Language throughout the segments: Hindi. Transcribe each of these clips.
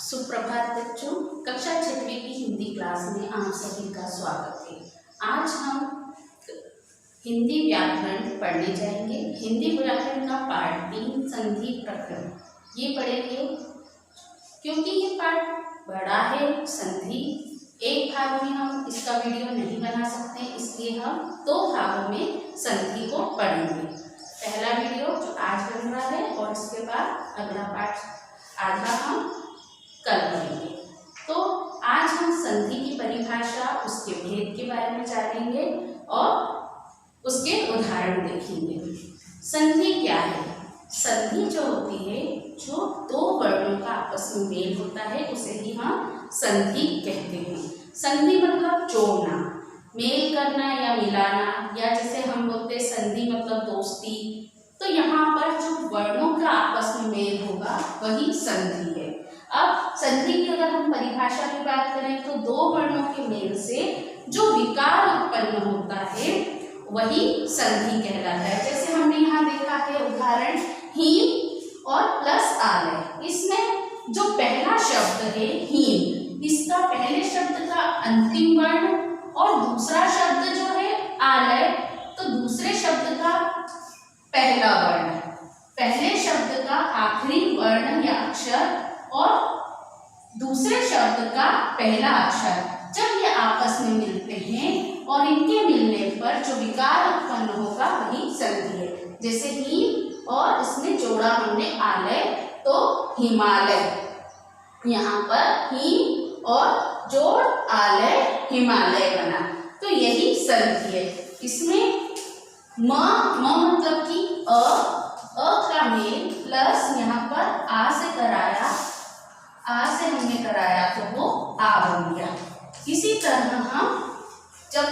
सुप्रभात बच्चों, कक्षा 6वीं की हिंदी क्लास में आप सभी का स्वागत है। आज हम हिंदी व्याकरण पढ़ने जाएंगे। हिंदी व्याकरण का पाठ 3 संधि प्रकरण ये पढ़ेंगे। क्योंकि ये पाठ बड़ा है, संधि एक भाग में हम इसका वीडियो नहीं बना सकते, इसलिए हम 2 भागों में संधि को पढ़ेंगे। पहला वीडियो जो आज बन रहा है और इसके बाद अगला पाठ आधा हम कल पढ़ेंगे। तो आज हम संधि की परिभाषा, उसके भेद के बारे में जानेंगे और उसके उदाहरण देखेंगे। संधि क्या है? संधि जो होती है, जो 2 वर्णों का आपस में मेल होता है, उसे ही हम संधि कहते हैं। संधि मतलब जोड़ना, मेल करना या मिलाना, या जैसे हम बोलते हैं संधि मतलब दोस्ती। तो यहाँ पर जो वर्णों का आपस में मेल होगा वही संधि है। अब संधि की अगर हम परिभाषा की बात करें तो 2 वर्णों के मेल से जो विकार उत्पन्न होता है वही संधि कहलाता है। जैसे हमने यहाँ देखा है उदाहरण हीम और प्लस आलय। इसमें जो पहला शब्द है हीम, इसका पहले शब्द का अंतिम वर्ण और दूसरा शब्द जो है आलय, तो दूसरे शब्द का पहला वर्ण, पहले शब्द का आखिरी वर्ण या अक्षर और दूसरे शब्द का पहला अक्षर, जब ये आपस में मिलते हैं और इनके मिलने पर जो विकार उत्पन्न होगा वही संधि है। जैसे हिम और इसमें जोड़ा हमने आलय, तो हिमालय। यहाँ पर हिम और जोड़ आलय हिमालय बना, तो यही संधि है। इसमें म मतलब कि अ का मेल प्लस यहाँ पर आ से कराया, आ से हमने कराया तो वो आ बन गया। इसी तरह हम जब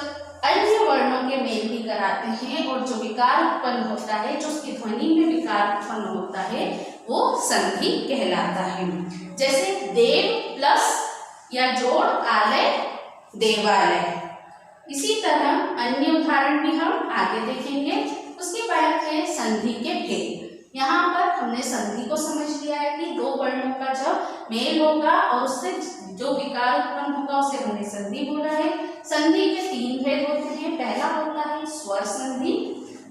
अन्य वर्णों के मेल भी कराते हैं और जो विकार उत्पन्न होता है, जो उसकी ध्वनि में विकार उत्पन्न होता है, वो संधि कहलाता है। जैसे देव प्लस या जोड़ आलय देवालय। इसी तरह अन्य उदाहरण भी हम आगे देखेंगे। उसके बाद है संधि के भेद। यहाँ पर हमने संधि को समझ लिया है कि 2 वर्णों का जब मेल होगा और उससे जो विकार उत्पन्न होगा उसे हमने संधि बोला है। संधि के 3 भेद होते हैं। पहला होता है स्वर संधि,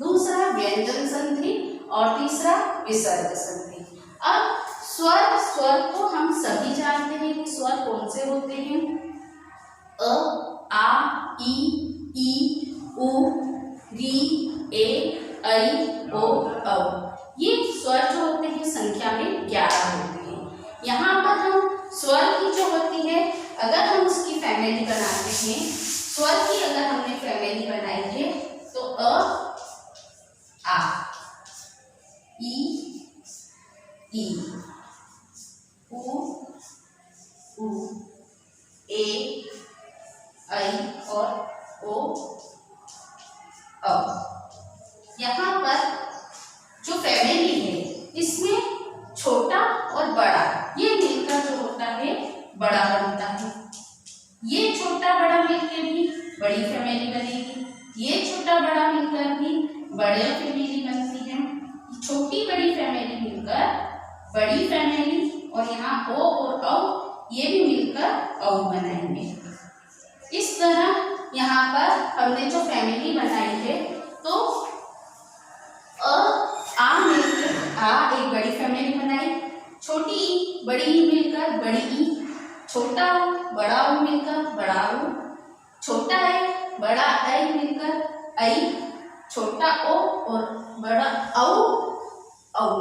दूसरा व्यंजन संधि और तीसरा विसर्ग संधि। अब स्वर को हम सभी जानते हैं कि स्वर कौन से होते हैं। अ, आ, ई, उ, री, ए, ऐ, ओ, औ। ये स्वर जो होते हैं संख्या में 11 होते हैं। यहाँ पर हम स्वर की जो होती है, अगर हम उसकी फैमिली बनाते हैं, स्वर की अगर हमने फैमिली बनाई है तो अ, आ, ई, उ, ए, ऐ और ओ, औ। यहाँ पर जो फैमिली है इसमें छोटा और बड़ा ये मिलकर जो होता है बड़ा बनता है। ये छोटा बड़ा मिलकर भी बड़ी फैमिली बनेगी, ये छोटा बड़ा मिलकर भी बड़े फैमिली बनती है, छोटी बड़ी फैमिली मिलकर बड़ी फैमिली, और यहाँ ओ और औ ये भी मिलकर औ बनाएंगे। इस तरह यहाँ पर हमने जो फैमिली बनाई है, तो आ मिलकर आ एक बड़ी फैमिली बनाई, छोटी ई बड़ी ई मिलकर बड़ी ई, छोटा ऊ बड़ा ऊ मिलकर बड़ा ऊ, छोटा ए बड़ा ऐ मिलकर ऐ, छोटा ओ और बड़ा औ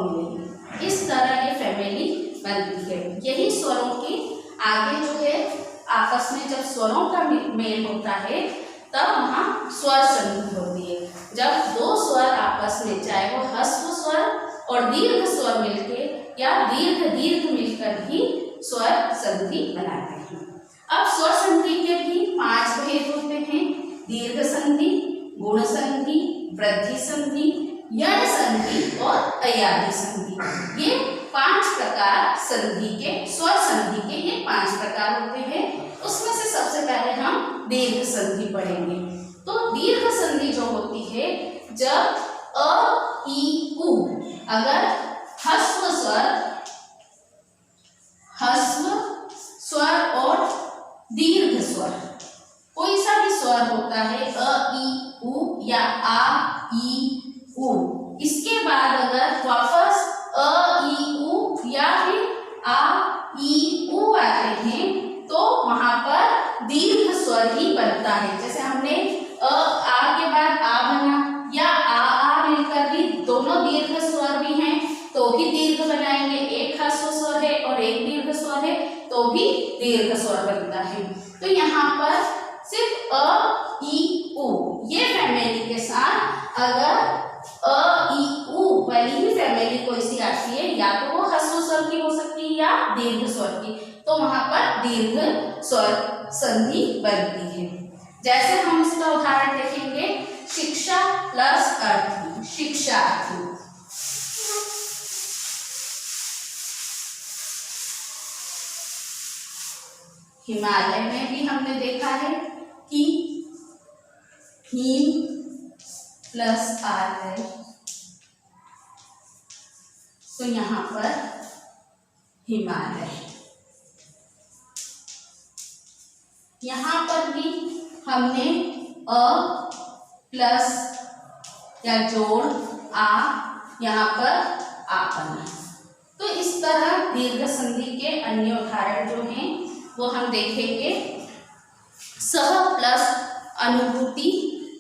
मिलेगी। इस तरह ये फैमिली बनती है। यही स्वरों की आगे जो है आपस में जब स्वरों का मेल होता है तब वहाँ स्वर संधि होती है। जब 2 स्वर आपस में, चाहे वो ह्रस्व स्वर और दीर्घ स्वर मिलके या दीर्घ मिलकर भी स्वर संधि बनाते हैं। अब स्वर संधि के भी 5 भेद होते हैं। दीर्घ संधि, गुण संधि, वृद्धि संधि, यण संधि और अयादि संधि। ये 5 प्रकार संधि के, स्वर संधि के ये 5 प्रकार होते हैं। उसमें से सबसे पहले हम दीर्घ संधि पढ़ेंगे। तो दीर्घ संधि जो होती है, जब अ, ई, उ अगर ह्रस्व स्वर, ह्रस्व भी दीर्घ बनाएंगे, एक ह्रस्व स्वर है और एक दीर्घ स्वर है तो भी दीर्घ स्वर बनता है। तो यहाँ पर सिर्फ अ ई उ ये फैमिली के साथ अगर अ ई उ वाली ही फैमिली कोई सी आती है, या तो वो ह्रस्व स्वर की हो सकती है या दीर्घ स्वर की, तो वहां पर दीर्घ स्वर संधि बनती है। जैसे हम इसका उदाहरण देखेंगे, शिक्षा प्लस अर्थी, शिक्षार्थी। हिमालय में भी हमने देखा है कि हिम प्लस आर है, तो यहाँ पर हिमालय। यहाँ पर भी हमने अ प्लस या जोड़ आ, यहाँ पर आ बना। तो इस तरह दीर्घ संधि के अन्य उदाहरण जो हैं वो हम देखेंगे। सह प्लस अनुभूति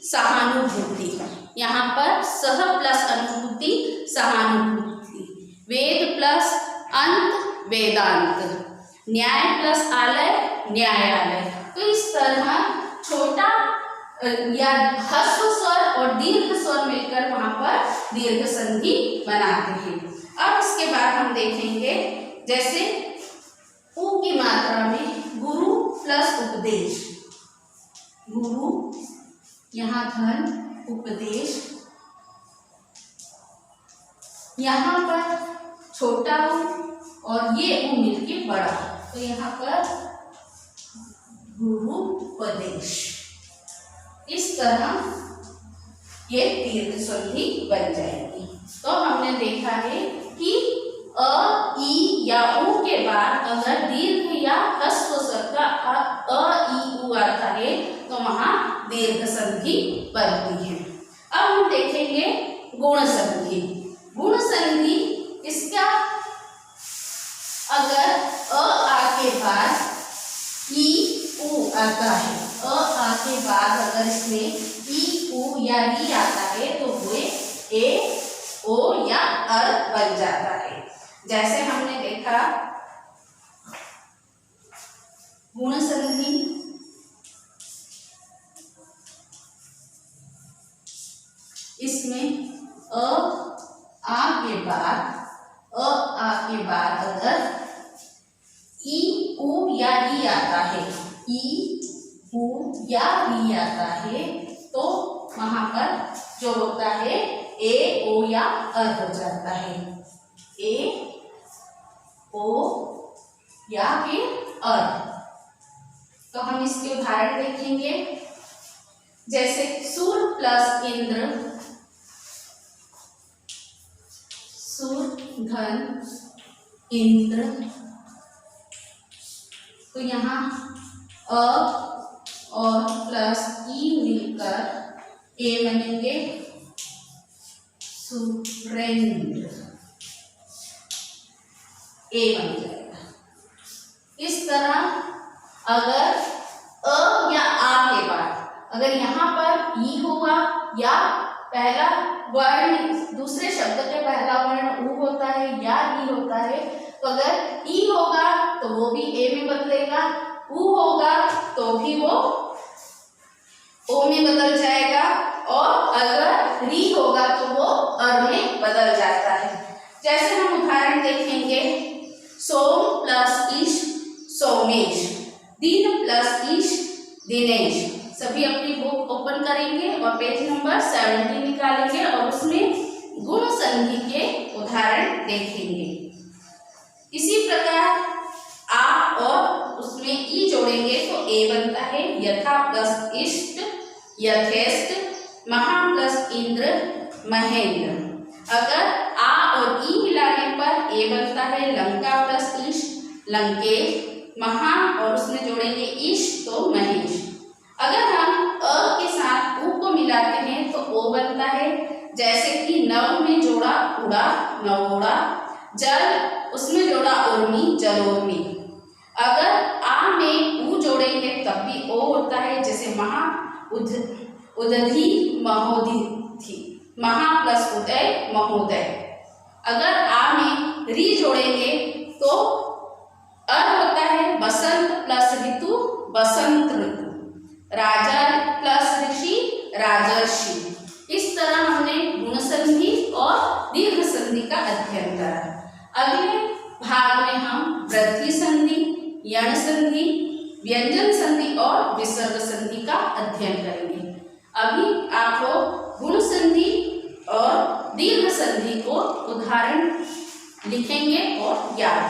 सहानुभूति, यहाँ पर सह प्लस अनुभूति सहानुभूति। वेद प्लस अंत वेदांत, न्याय प्लस आलय न्यायालय। तो इस तरह छोटा या ह्रस्व स्वर और दीर्घ स्वर मिलकर वहां पर दीर्घ संधि बनाते हैं। अब इसके बाद हम देखेंगे, जैसे उ की मात्रा में गुरु प्लस उपदेश, गुरु यहाँ धन उपदेश, यहाँ पर छोटा उ और ये उ मिलके बड़ा, तो यहाँ पर गुरु उपदेश। इस तरह ये दीर्घ संधि बन जाएगी। तो हमने देखा है कि अ ई या उ के बाद अगर दीर्घ या ह्रस्व स्वर का अ ई उ आता है तो वहां दीर्घ संधि बनती है। अब हम देखेंगे गुण संधि। गुण संधि, इसका अगर अ आ के बाद ई उ आता है, अ आ के बाद अगर इसमें ई उ या री आता है तो वो ए ओ या अर बन जाता है। जैसे हमने देखा गुण संधि, इसमें अ आ के बाद अगर ई उ या री आता है, ई उ या री आता है तो वहां पर जो होता है ए ओ या अर हो जाता है, ए ओ या फिर अर। तो हम इसके उदाहरण देखेंगे, जैसे सूर प्लस इंद्र, सूर धन इंद्र, तो यहाँ अ और प्लस ई मिलकर ए बनेंगे सुरेंद्र, ए बन जाएगा। इस तरह अगर अ या आ के बाद अगर यहाँ पर ई होगा या पहला वर्ण दूसरे शब्द के पहला वर्ण उ होता है या ई होता है, तो अगर ई होगा तो वो भी ए में बदलेगा, उ होगा तो भी वो ओ में बदल जाएगा, और अगर री होगा तो वो अर में बदल जाता है। जैसे हम उदाहरण देखेंगे, सोम प्लस ईश सोमेश, दिन प्लस ईश दिनेश। सभी अपनी बुक ओपन करेंगे और पेज नंबर 70 निकालेंगे और उसमें गुण संधि के उदाहरण देखेंगे। इसी प्रकार आ और उसमें ई जोड़ेंगे तो ए बनता है, यथा प्लस इष्ट यथेष्ट, महा प्लस इंद्र महेंद्र। अगर आ और ई मिलाने पर ए बनता है लंका प्लस ईश लंकेश, महा और उसमें जोड़ेंगे ईश तो महेश। अगर हम अ के साथ उ को मिलाते हैं तो ओ बनता है, जैसे कि नव में जोड़ा उड़ा नवोड़ा, जल उसमें जोड़ा उर्मी जलोर्मी। अगर आ में उ जोड़ेंगे तब भी ओ होता है, जैसे महा उदधि महोदधि, महा प्लस उदय महोदय। अगर आ में री जोड़ेंगे तो अर होता है बसंत प्लस ऋतु, बसंत ऋतु। राजा प्लस ऋषि, राजर्षि। इस तरह हमने गुण संधि और दीर्घ संधि का अध्ययन करा। अगले भाग में हम वृद्धि संधि, यण संधि, व्यंजन संधि और विसर्ग संधि का अध्ययन करेंगे। अभी आप लोग गुण संधि और दीर्घ संधि को उदाहरण लिखेंगे और याद